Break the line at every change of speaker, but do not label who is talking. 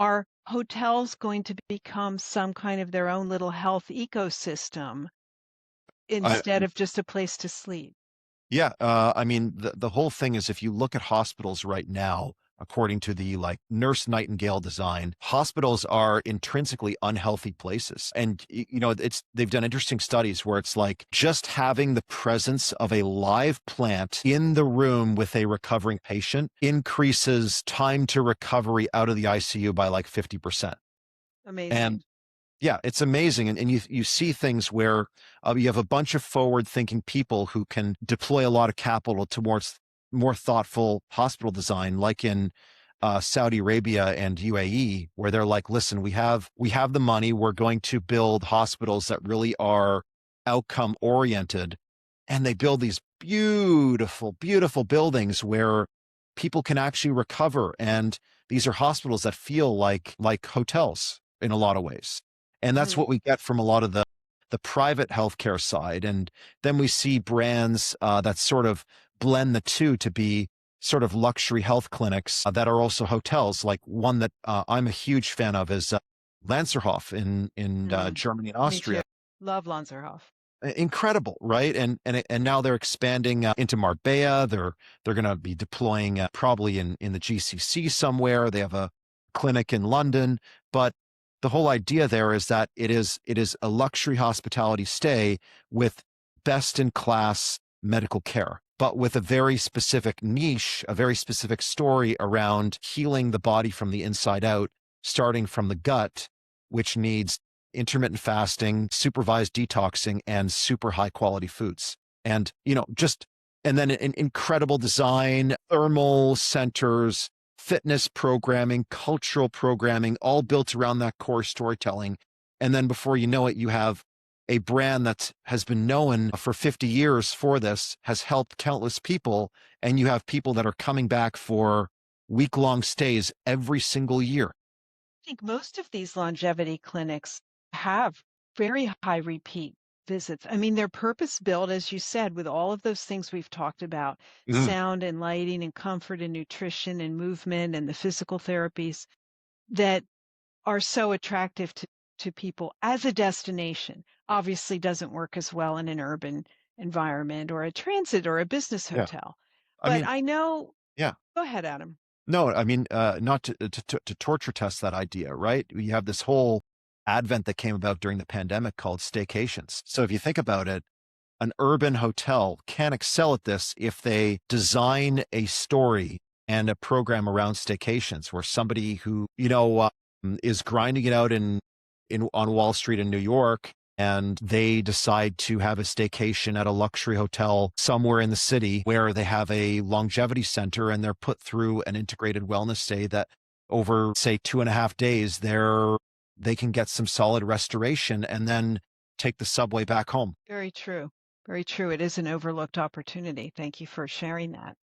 Are hotels going to become some kind of their own little health ecosystem
I,
instead of just a place to sleep?
yeah, I mean, the whole thing is if you look at hospitals right now, according to the like Nurse Nightingale design, hospitals are intrinsically unhealthy places. And they've done interesting studies where it's like just having the presence of a live plant in the room with a recovering patient increases time to recovery out of the ICU by like 50%.
Amazing.
And yeah, it's amazing. And you see things where you have a bunch of forward-thinking people who can deploy a lot of capital towards more thoughtful hospital design, like in Saudi Arabia and UAE, where they're like, listen, we have the money. We're going to build hospitals that really are outcome oriented. And they build these beautiful, beautiful buildings where people can actually recover. And these are hospitals that feel like hotels in a lot of ways. And that's
Mm.
what we get from a lot of the private healthcare side. And then we see brands that sort of blend the two to be sort of luxury health clinics that are also hotels. Like one that I'm a huge fan of is Lanzerhof in
Mm.
Germany and
Me too.
Austria.
Love Lanzerhof.
Incredible, right? And now they're expanding into Marbella. They're going to be deploying probably in the GCC somewhere. They have a clinic in London, but the whole idea there is that it is a luxury hospitality stay with best in class medical care, but with a very specific niche, a very specific story around healing the body from the inside out, starting from the gut, which needs intermittent fasting, supervised detoxing, and super high quality foods. And, and then an incredible design, thermal centers, fitness programming, cultural programming, all built around that core storytelling. And then before you know it, you have a brand that has been known for 50 years for this, has helped countless people. And you have people that are coming back for week-long stays every single year.
I think most of these longevity clinics have very high repeat visits. I mean, they're purpose built, as you said, with all of those things we've talked about,
Mhm.
sound and lighting and comfort and nutrition and movement and the physical therapies that are so attractive to people as a destination. Obviously doesn't work as well in an urban environment or a transit or a business
Yeah.
hotel.
I
But
mean,
I know,
yeah.
go ahead, Adam.
No, I mean, not to torture test that idea, right? You have this whole advent that came about during the pandemic called staycations. So if you think about it, an urban hotel can excel at this if they design a story and a program around staycations where somebody who, is grinding it out in on Wall Street in New York and they decide to have a staycation at a luxury hotel somewhere in the city where they have a longevity center and they're put through an integrated wellness stay that over say 2.5 days they can get some solid restoration and then take the subway back home.
Very true. Very true. It is an overlooked opportunity. Thank you for sharing that.